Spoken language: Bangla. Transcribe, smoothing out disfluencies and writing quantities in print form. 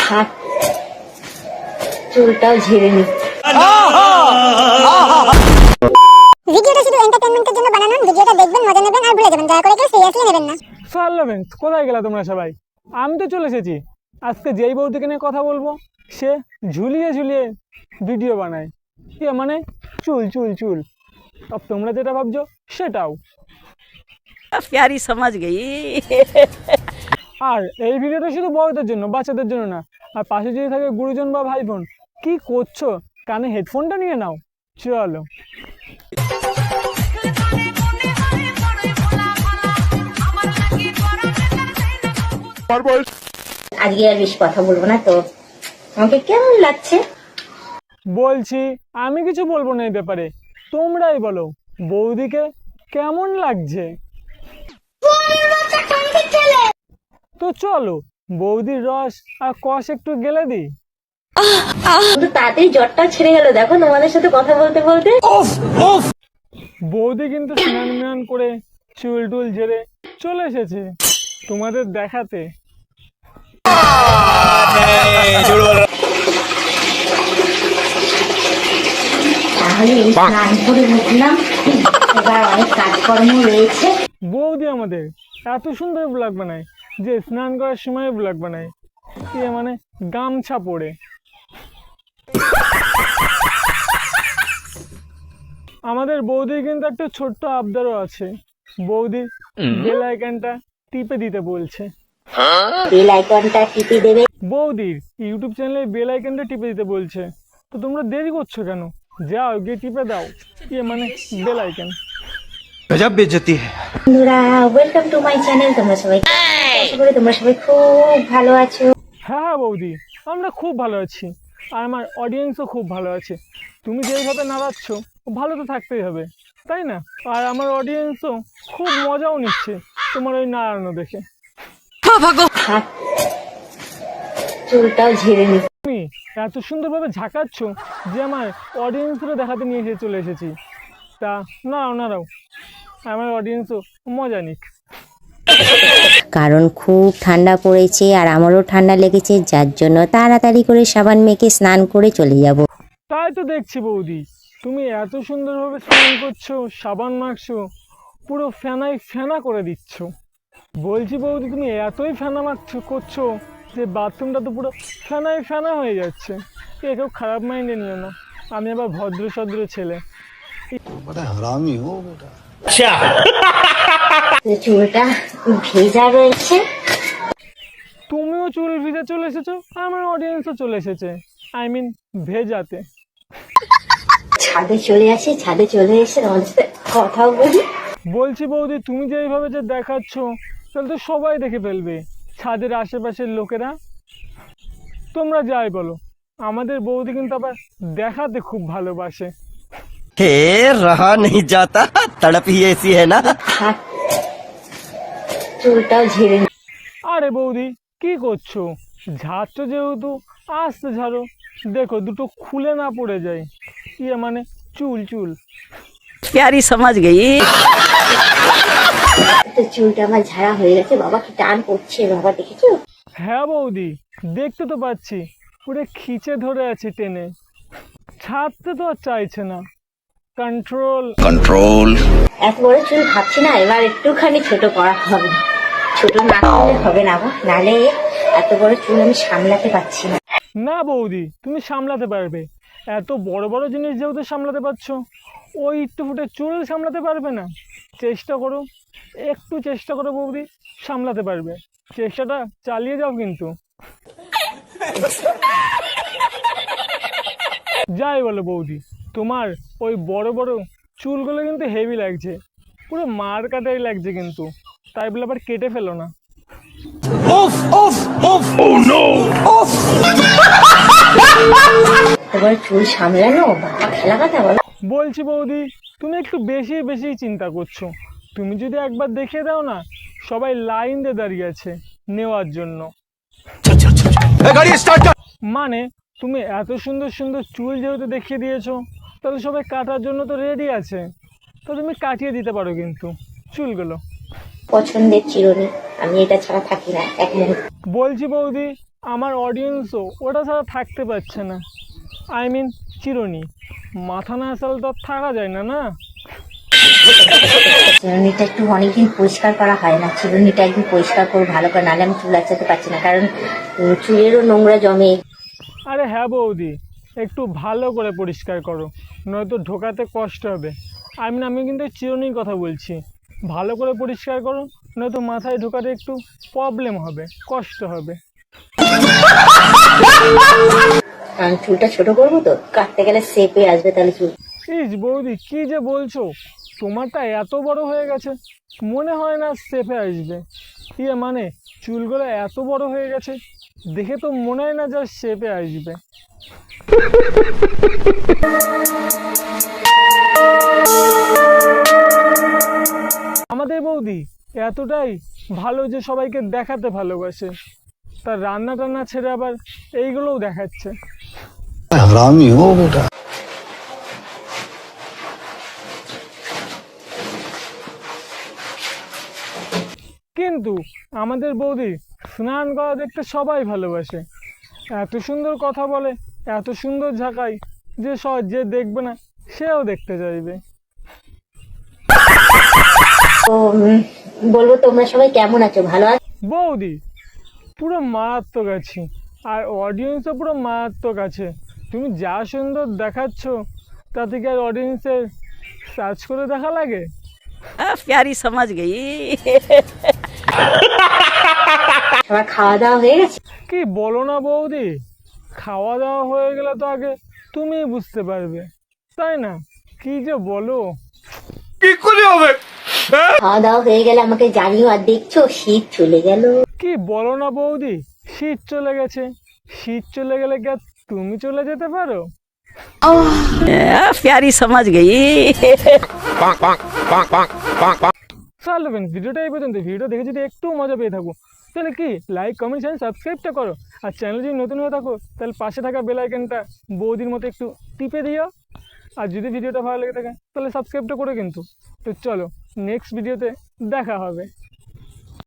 থাক, চুলটাও ঝেড়ে নি। ভিডিওটা শুধু এন্টারটেইনমেন্টের জন্য বানানো। ভিডিওটা দেখবেন, মজা নেবেন আর ভুলে যাবেন। দয়া করে কেউ সিরিয়াসলি নেবেন না। সার্ভেন্টস, কোথায় গেলা তোমরা সবাই? আমি তো চলে এসেছি। আজকে যেই বউদিকে নিয়ে কথা বলবো, সে ঝুলিয়ে ঝুলিয়ে ভিডিও বানায়। কি মানে চুল চুল চুল। আর তোমরা যেটা ভাবছো সেটাও। प्यारी समझ गई। আর এই ভিডিওটা শুধু বড়দের জন্য, বাচ্চাদের জন্য না। আর পাশে যদি থাকে গুরুজন বা ভাই বোন, কি করছো? কানে হেডফোনটা নিয়ে নাও, চলো। আজকে আর বেশি কথা বলবো না তো। আমাকে কেমন লাগছে? বলছি আমি কিছু বলবো না এই ব্যাপারে, তোমরাই বলো বৌদিকে কেমন লাগছে। তো চলো বৌদির রস আর কষ একটু গেলে দিই। কিন্তু তাড়াতাড়ি জ্বরটা ছেড়ে গেল দেখো তোমাদের সাথে কথা বলতে বলতে। বৌদি কিন্তু স্নান ম্যান করে চুল টুল ঝেড়ে চলে এসেছে তোমাদের দেখাতে। তাহলে এই স্নান করে উঠলাম, এবার অনেক কাজকর্ম রয়েছে। বৌদি আমাদের এত সুন্দর ব্লগ বানায় যে স্নান করার সময় ব্লগ বানায়, কি মানে গামছা পরে। আমাদের বৌদির কিন্তু একটা ছোট্ট আবদারও আছে। বৌদি বেল আইকনটা টিপে দিতে বলছে। বেল আইকনটা টিপে দেবে। বৌদির ইউটিউব চ্যানেলে বেল আইকনটা টিপে দিতে বলছে। তো তোমরা দেরি করছো কেন? যাও গিয়ে টিপে দাও মানে বেল আইকন। गजब बेइज्जती है। বন্ধুরা, ওয়েলকাম টু মাই চ্যানেল। তোমরা সবাই আশা করি তোমরা সবাই খুব ভালো আছো। হ্যাঁ হ্যাঁ বৌদি, আমরা খুব ভালো আছি। আর আমার অডিয়েন্সও খুব ভালো আছে। তুমি যেইভাবে নাড়াচ্ছ ভালো তো থাকতেই হবে, তাই না? আর আমার অডিয়েন্সও খুব মজাও নিচ্ছে তোমার ওই নাড়ানো দেখে। থাক, চুলটাও ঝেড়ে নি। তুমি এত সুন্দরভাবে ঝাঁকাচ্ছ যে আমার অডিয়েন্সরা দেখাতে নিয়ে এসে চলে এসেছি। তা নাড়াও নাড়াও, আমার অডিয়েন্সও মজা নিক। কারণ খুব ঠান্ডা পড়েছে আর আমারও ঠান্ডা লেগেছে, যার জন্য তাড়াতাড়ি করে সাবান মেখে স্নান করে চলে যাব। তাই তো দেখছি বৌদি, তুমি এত সুন্দরভাবে স্নান করছো, সাবান মাখছো, পুরো ফেনাই ফেনা করে দিচ্ছ। বলছি বৌদি, তুমি এতই ফেনা মাখছো করছো যে বাথরুমটা তো পুরো ফেনাই ফেনা হয়ে যাচ্ছে। কেউ খারাপ মাইন্ডে নিও না, আমি আবার ভদ্র সদ্র ছেলে। চুলটা ভেজা রয়েছে। তুমিও চুল ভিজে চলে এসেছো, আমার অডিয়েন্সও চলে এসেছে, আই মিন ভেজাতে। ছাদে চলে আসি, ছাদে চলে এসে তোমাদের সাথে কথাও বলি। বলছি বৌদি, তুমি যে এইভাবে যে দেখাচ্ছ তাহলে তো সবাই দেখে ফেলবে, ছাদের আশেপাশের লোকেরা। তোমরা যাই বলো, আমাদের বৌদি কিন্তু আবার দেখাতে খুব ভালোবাসে। हे रहा नहीं जाता, तड़प ही ऐसी है ना। থাক, চুলটাও ঝেড়ে নি। আরে বৌদি কি করছো? ঝাড়ছ যেহেতু আস্তে ঝাড়ো, দেখো দুটো খুলে না পড়ে যায়। মানে চুল চুল। प्यारी समझ गई। তো চুলটা আমার ঝাড়া হয়ে গেছে। বাবা কি টান পড়ছে বাবা, দেখেছো? হ্যাঁ বৌদি, দেখতে তো পাচ্ছি পুরো খিচে ধরে আছে টেনে। ছাড়তে তো আর চাইছে না। Control control. এত বড় চুল ভাবছি না, এবার একটুখানি ছোট করা হবে। ছোট না করলে হবে না গো, নালে এত বড় চুল আমি সামলাতে পারছি না। না বৌদি, তুমি সামলাতে পারবে। এত বড় বড় জিনিস যেহেতু সামলাতে পারছো, ওই একটু ফুটে চুল সামলাতে পারবে না? চেষ্টা করো, একটু চেষ্টা করো বৌদি, সামলাতে পারবে। চেষ্টাটা চালিয়ে যাও কিন্তু। যাই বলো বৌদি, তোমার ওই বড় বড় চুলগুলো কিন্তু হেভি লাগছে, পুরো মার কাটাই লাগছে কিন্তু। তাই বলে আবার কেটে ফেলো না। এবার চুল সামলানো বাবা খেলা কথা বলো। বলছি বৌদি, তুমি একটু বেশি বেশি চিন্তা করছো। তুমি যদি একবার দেখিয়ে দাও না, সবাই লাইন দিয়ে দাঁড়িয়ে আছে নেওয়ার জন্য। गाड़ी स्टार्ट कर। মানে তুমি এত সুন্দর সুন্দর চুল যেহেতু দেখিয়ে দিয়েছো, তাহলে সবাই কাটার জন্য তো রেডি আছে। তো তুমি কাটিয়ে দিতে পারো কিন্তু চুলগুলো। পছন্দের চিরুনি, আমি এটা ছাড়া থাকি না এক মুহূর্ত। বলছি বৌদি, আমার অডিয়েন্সও ওটা ছাড়া থাকতে পারছে না। আই মিন চিরুনি। মাথা না আসলে তো আর থাকা যায় না, না? চিরুনিটা একটু অনেকদিন পরিষ্কার করা হয় না, চিরুনিটা একদিন পরিষ্কার করবো ভালো করে, নাহলে আমি চুল আঁচাতে পারছি না, কারণ চুলেরও নোংরা জমে। আরে হ্যাঁ বৌদি, একটু ভালো করে পরিষ্কার করো, নয়তো ঢোকাতে কষ্ট হবে। আমি কিন্তু চিরুনির কথা বলছি। ভালো করে পরিষ্কার করো, নয়তো মাথায় ঢোকাতে একটু প্রবলেম হবে, কষ্ট হবে। আমি চুলটা ছোট করবো তো, কাটতে গেলে শেপে আসবে তাহলে চুল। ইস বৌদি, কি যে বলছো, তোমারটা এত বড় হয়ে গেছে, মনে হয় না শেপে আসবে। মানে চুলগুলো এত বড় হয়ে গেছে, দেখে তো মনে হয় না যে শেপে আসবে। আমাদের বৌদি এতটাই ভালো যে সবাইকে দেখাতে ভালোবাসে, তার রান্না টান্না ছেড়ে আবার এইগুলোও দেখাচ্ছে। हरामी हो बेटा। কিন্তু আমাদের বৌদি স্নান করা দেখতে সবাই ভালোবাসে। এত সুন্দর কথা বলে, এত সুন্দর ঝাঁকায় যে যে দেখবে না সেও দেখতে চাইবে। তো বলবো তোমরা সবাই কেমন আছো, ভালো আছো? বৌদি পুরো মারাত্মক আছি, আর অডিয়েন্সও পুরো মারাত্মক আছে। তুমি যা সুন্দর দেখাচ্ছ, তাতে কি আর অডিয়েন্সের সার্চ করে দেখা লাগে? प्यारी समझ गई। সবার খাওয়া দাওয়া হয়ে গেছে? কি বলো না বৌদি, খাওয়া দাওয়া হয়ে গেলে তো আগে তুমিই বুঝতে পারবে, তাই না? কি যে বলো। খাওয়া দাওয়া হয়ে গেলে আমাকে জানিও। আর দেখছো শীত চলে গেল। কি বলো না বৌদি, শীত চলে গেছে। শীত চলে গেলে কি আর তুমি চলে যেতে পারো? प्यारी समझ गई। চলো ফ্রেন্ডস, ভিডিওটা এই পর্যন্ত। ভিডিও দেখে যদি একটু মজা পেয়ে থাকো, তাহলে কি লাইক, কমেন্ট, চ্যানেল সাবস্ক্রাইবটা করো। আর চ্যানেল যদি নতুন হয়ে থাকো, তাহলে পাশে থাকা বেল আইকনটা বৌদির মতো একটু টিপে দিও। আর যদি ভিডিওটা ভালো লেগে থাকে, তাহলে সাবস্ক্রাইবটা করো কিন্তু। তো চলো, নেক্সট ভিডিওতে দেখা হবে।